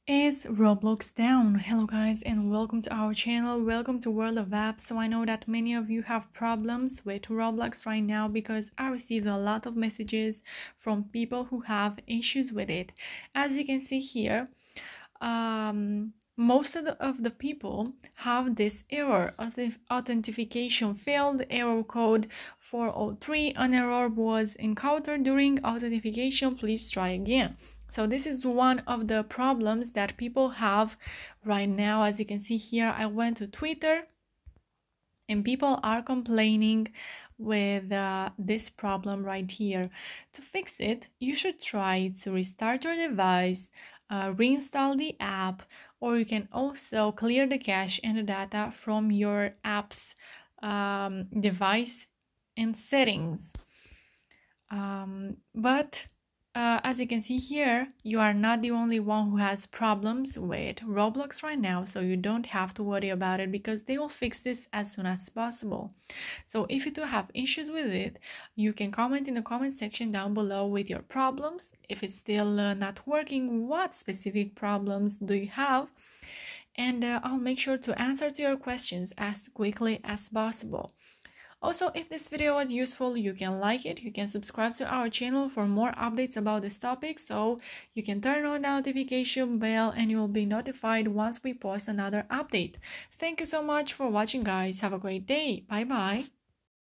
Is Roblox down? Hello guys and welcome to our channel. Welcome to World of Apps. So I know that many of you have problems with Roblox right now because I received a lot of messages from people who have issues with it. As you can see here, most of the people have this error. Authentication failed. Error code 403. An error was encountered during authentication. Please try again. So this is one of the problems that people have right now. As you can see here, I went to Twitter and people are complaining with this problem right here. To fix it, you should try to restart your device, reinstall the app, or you can also clear the cache and the data from your app's device and settings. As you can see here, you are not the only one who has problems with Roblox right now, so you don't have to worry about it because they will fix this as soon as possible. So if you do have issues with it, you can comment in the comment section down below with your problems. If it's still not working, what specific problems do you have? And I'll make sure to answer to your questions as quickly as possible. Also, if this video was useful, you can like it, you can subscribe to our channel for more updates about this topic, so you can turn on the notification bell and you will be notified once we post another update. Thank you so much for watching guys. Have a great day. Bye bye.